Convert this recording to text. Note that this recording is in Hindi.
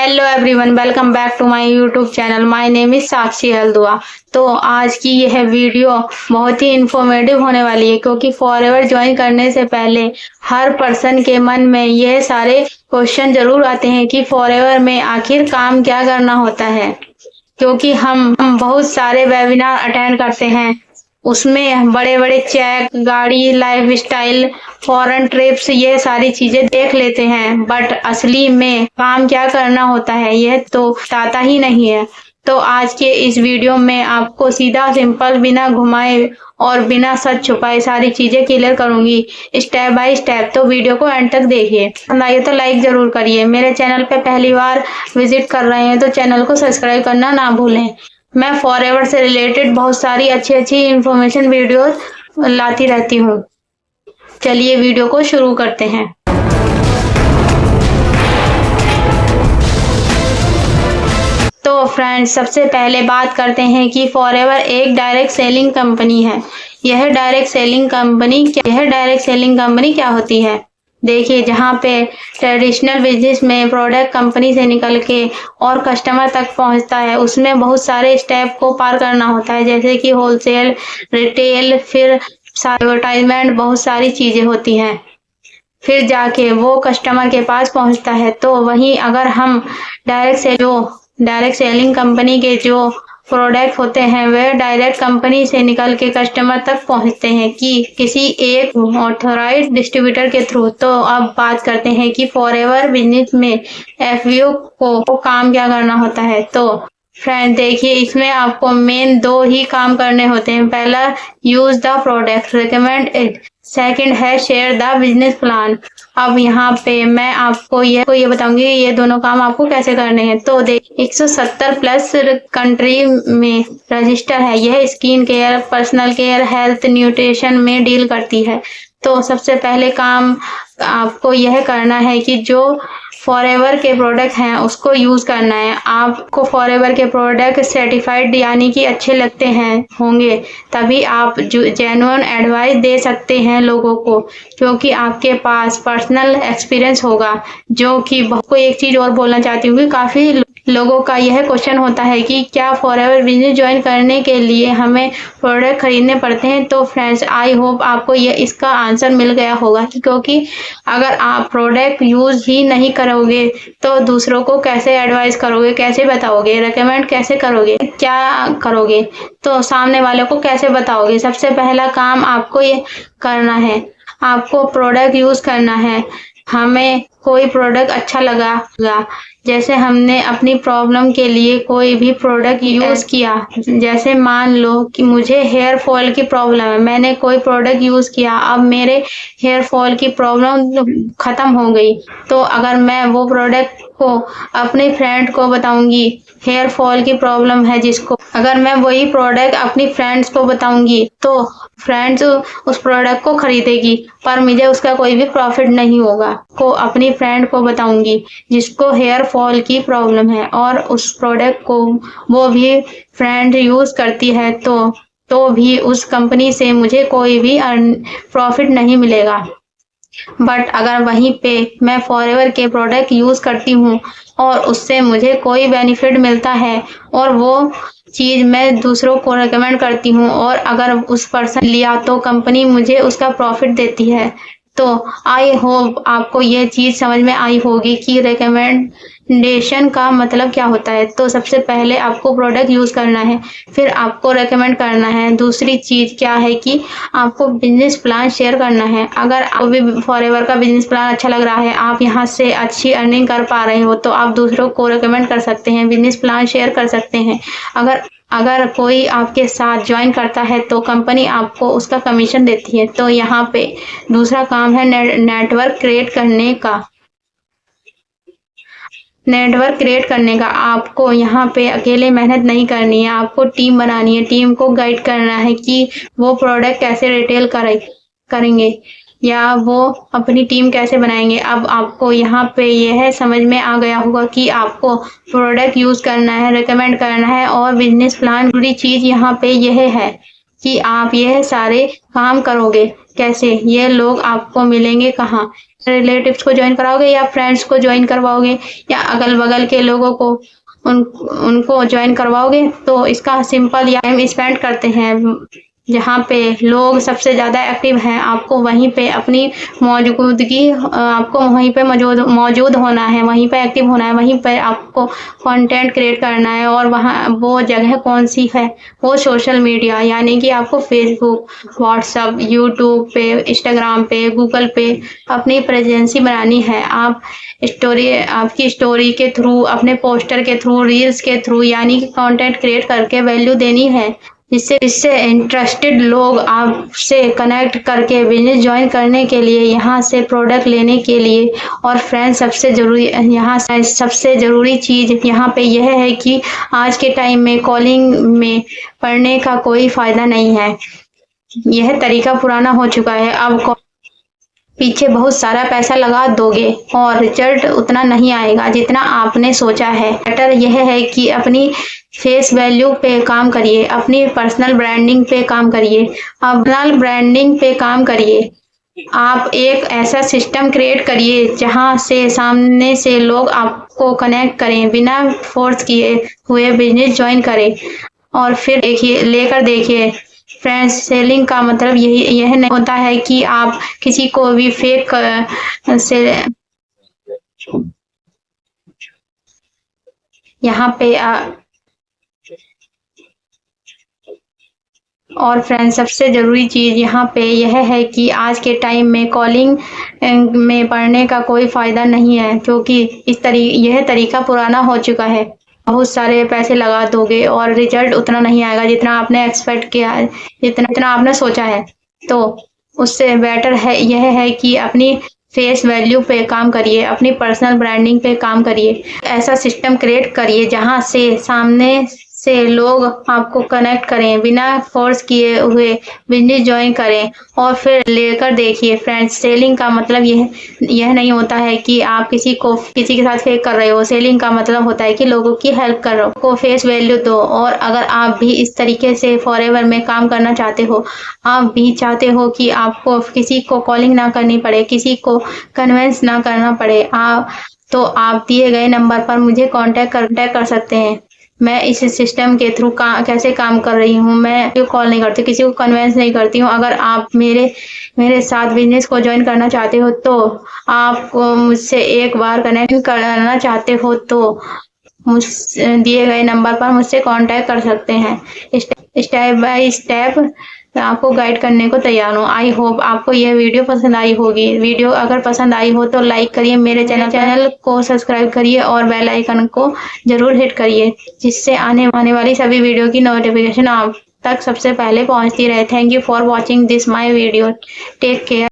Hello everyone, welcome back to my YouTube channel. My name is Sakshi Haldwa. तो आज की यह वीडियो बहुत ही इंफॉर्मेटिव होने वाली है, क्योंकि फॉरएवर ज्वाइन करने से पहले हर पर्सन के मन में यह सारे क्वेश्चन जरूर आते हैं कि फॉरएवर में आखिर काम क्या करना होता है। क्योंकि हम बहुत सारे वेबिनार अटेंड करते हैं, उसमें बड़े बड़े चेक, गाड़ी, लाइफ स्टाइल, फॉरेन ट्रिप्स, ये सारी चीजें देख लेते हैं, बट असली में काम क्या करना होता है यह तो बताता ही नहीं है। तो आज के इस वीडियो में आपको सीधा सिंपल, बिना घुमाए और बिना सच छुपाए सारी चीजें क्लियर करूंगी स्टेप बाय स्टेप। तो वीडियो को एंड तक देखिए। पसंद आइए तो लाइक जरूर करिए। मेरे चैनल पे पहली बार विजिट कर रहे हैं तो चैनल को सब्सक्राइब करना ना भूलें। मैं फॉरएवर से रिलेटेड बहुत सारी अच्छी इंफॉर्मेशन वीडियोस लाती रहती हूँ। चलिए वीडियो को शुरू करते हैं। तो फ्रेंड्स, सबसे पहले बात करते हैं कि फॉरएवर एक डायरेक्ट सेलिंग कंपनी है। यह डायरेक्ट सेलिंग कंपनी क्या होती है? देखिए, जहाँ पे ट्रेडिशनल बिजनेस में प्रोडक्ट कंपनी से निकल के और कस्टमर तक पहुँचता है, उसमें बहुत सारे स्टेप को पार करना होता है, जैसे कि होलसेल, रिटेल, फिर एडवर्टाइजमेंट, बहुत सारी चीजें होती हैं। फिर जाके वो कस्टमर के पास पहुँचता है। तो वहीं अगर हम डायरेक्ट सेलिंग कंपनी के जो प्रोडक्ट होते हैं वे डायरेक्ट कंपनी से निकल के कस्टमर तक पहुंचते हैं कि किसी एक ऑथराइज्ड डिस्ट्रीब्यूटर के थ्रू। तो अब बात करते हैं कि फॉरएवर बिजनेस में एफबीओ को काम क्या करना होता है। तो फ्रेंड देखिए, इसमें आपको मेन दो ही काम करने होते हैं। पहला, use the product, recommend it. Second है शेयर द बिजनेस प्लान। अब यहाँ पे मैं आपको ये बताऊंगी ये दोनों काम आपको कैसे करने हैं। तो देखिए, 170 प्लस कंट्री में रजिस्टर है। यह skin care, personal care, health, nutrition में डील करती है। तो सबसे पहले काम आपको यह करना है कि जो फॉरएवर के प्रोडक्ट हैं उसको यूज करना है। आपको फॉरएवर के प्रोडक्ट सर्टिफाइड यानी कि अच्छे लगते हैं होंगे, तभी आप जेन्युइन एडवाइस दे सकते हैं लोगों को, क्योंकि आपके पास पर्सनल एक्सपीरियंस होगा। जो कि को एक चीज और बोलना चाहती हूँ कि काफी लोगों का यह क्वेश्चन होता है कि क्या फॉरएवर बिजनेस ज्वाइन करने के लिए हमें प्रोडक्ट खरीदने पड़ते हैं। तो फ्रेंड्स, आई होप आपको इसका आंसर मिल गया होगा, क्योंकि अगर आप प्रोडक्ट यूज ही नहीं करोगे तो दूसरों को कैसे एडवाइस करोगे, कैसे बताओगे, रेकमेंड कैसे करोगे, क्या करोगे, तो सामने वाले को कैसे बताओगे। सबसे पहला काम आपको ये करना है, आपको प्रोडक्ट यूज करना है। हमें कोई प्रोडक्ट अच्छा लगा, जैसे हमने अपनी प्रॉब्लम के लिए कोई भी प्रोडक्ट यूज किया, जैसे मान लो कि मुझे हेयर फॉल की प्रॉब्लम है, मैंने कोई प्रोडक्ट यूज किया, अब मेरे हेयर फॉल की प्रॉब्लम खत्म हो गई। तो अगर मैं वो प्रोडक्ट को अपने फ्रेंड को बताऊंगी, हेयर फॉल की प्रॉब्लम है जिसको, अगर मैं वही प्रोडक्ट अपनी फ्रेंड्स को बताऊंगी तो फ्रेंड्स उस प्रोडक्ट को खरीदेगी, पर मुझे उसका कोई भी प्रॉफिट नहीं होगा। को अपनी फ्रेंड को बताऊंगी जिसको हेयर फॉल की प्रॉब्लम है और उस प्रोडक्ट को वो भी फ्रेंड यूज करती है, तो भी उस कंपनी से मुझे कोई भी प्रॉफिट नहीं मिलेगा। बट अगर वहीं पे मैं फॉरएवर के प्रोडक्ट यूज करती हूँ और उससे मुझे कोई बेनिफिट मिलता है और वो चीज मैं दूसरों को रेकमेंड करती हूँ और अगर उस पर्सन लिया तो कंपनी मुझे उसका प्रॉफिट देती है। तो आई होप आपको ये चीज समझ में आई होगी कि रिकमेंडेशन का मतलब क्या होता है। तो सबसे पहले आपको प्रोडक्ट यूज करना है, फिर आपको रेकमेंड करना है। दूसरी चीज क्या है कि आपको बिजनेस प्लान शेयर करना है। अगर आपको भी फॉरएवर का बिजनेस प्लान अच्छा लग रहा है, आप यहाँ से अच्छी अर्निंग कर पा रहे हो, तो आप दूसरों को रेकमेंड कर सकते हैं, बिजनेस प्लान शेयर कर सकते हैं। अगर कोई आपके साथ ज्वाइन करता है तो कंपनी आपको उसका कमीशन देती है। तो यहाँ पे दूसरा काम है नेटवर्क क्रिएट करने का। आपको यहाँ पे अकेले मेहनत नहीं करनी है, आपको टीम बनानी है, टीम को गाइड करना है कि वो प्रोडक्ट कैसे रिटेल करेंगे या वो अपनी टीम कैसे बनाएंगे। अब आपको यहाँ पे यह समझ में आ गया होगा कि आपको प्रोडक्ट यूज करना है, रेकमेंड करना है और बिजनेस प्लान। पूरी चीज यहाँ पे यह है कि आप यह सारे काम करोगे कैसे, ये लोग आपको मिलेंगे कहाँ, रिलेटिव्स को ज्वाइन कराओगे या फ्रेंड्स को ज्वाइन करवाओगे या अगल बगल के लोगों को उनको ज्वाइन करवाओगे। तो इसका सिंपल या टाइम स्पेंड करते हैं जहाँ पे लोग सबसे ज़्यादा एक्टिव हैं, आपको वहीं पे अपनी आपको वहीं पे मौजूद होना है, वहीं पे एक्टिव होना है, वहीं पे आपको कंटेंट क्रिएट करना है। और वहाँ वो जगह कौन सी है, वो सोशल मीडिया, यानी कि आपको फेसबुक, व्हाट्सएप, यूट्यूब पे, इंस्टाग्राम पे, गूगल पे अपनी प्रेजेंसी बनानी है। आपकी स्टोरी के थ्रू, अपने पोस्टर के थ्रू, रील्स के थ्रू, यानी कि कंटेंट क्रिएट करके वैल्यू देनी है, जिससे इंटरेस्टेड लोग आपसे कनेक्ट करके बिजनेस ज्वाइन करने के लिए, यहाँ से प्रोडक्ट लेने के लिए। और फ्रेंड्स, सबसे ज़रूरी चीज़ यहाँ पे यह है कि आज के टाइम में कॉलिंग में पढ़ने का कोई फ़ायदा नहीं है। यह तरीका पुराना हो चुका है। अब पीछे बहुत सारा पैसा लगा दोगे और रिजल्ट उतना नहीं आएगा जितना आपने सोचा है। बेटर यह है कि अपनी फेस वैल्यू पे काम करिए, अपनी पर्सनल ब्रांडिंग पे काम करिए। आप एक ऐसा सिस्टम क्रिएट करिए जहां से सामने से लोग आपको कनेक्ट करें, बिना फोर्स किए हुए बिजनेस ज्वाइन करें। और फिर देखिए फ्रेंड्स, सेलिंग का मतलब यह नहीं होता है कि आप किसी को भी फेक से यहाँ पे और फ्रेंड्स, सबसे ज़रूरी चीज़ यहाँ पे यह है कि आज के टाइम में कॉलिंग में पढ़ने का कोई फ़ायदा नहीं है, क्योंकि यह तरीका पुराना हो चुका है। बहुत सारे पैसे लगा दोगे और रिजल्ट उतना नहीं आएगा जितना आपने एक्सपेक्ट किया है, जितना आपने सोचा है। तो उससे बेटर यह है कि अपनी फेस वैल्यू पे काम करिए, अपनी पर्सनल ब्रांडिंग पे काम करिए। ऐसा सिस्टम क्रिएट करिए जहां से सामने से लोग आपको कनेक्ट करें, बिना फोर्स किए हुए बिजनेस ज्वाइन करें। और फिर लेकर देखिए फ्रेंड्स, सेलिंग का मतलब यह नहीं होता है कि आप किसी के साथ फेक कर रहे हो। सेलिंग का मतलब होता है कि लोगों की हेल्प कर रहे हो, को फेस वैल्यू दो। और अगर आप भी इस तरीके से फॉरएवर में काम करना चाहते हो, आप भी चाहते हो कि आपको किसी को कॉलिंग ना करनी पड़े, किसी को कन्विंस ना करना पड़े, तो आप दिए गए नंबर पर मुझे कांटेक्ट कर सकते हैं। मैं इस सिस्टम के थ्रू कैसे काम कर रही हूँ, मैं कॉल नहीं करती, किसी को कन्विंस नहीं करती हूँ। अगर आप मेरे साथ बिजनेस को ज्वाइन करना चाहते हो, तो आप मुझसे एक बार कनेक्ट करना चाहते हो, तो दिए गए नंबर पर मुझसे कांटेक्ट कर सकते हैं। स्टेप बाय स्टेप आपको गाइड करने को तैयार हूँ। आई होप आपको यह वीडियो पसंद आई होगी। वीडियो अगर पसंद आई हो तो लाइक करिए, मेरे चैनल को सब्सक्राइब करिए और बेल आइकन को जरूर हिट करिए, जिससे आने वाली सभी वीडियो की नोटिफिकेशन आप तक सबसे पहले पहुंचती रहे। Thank you for watching this my video. Take care.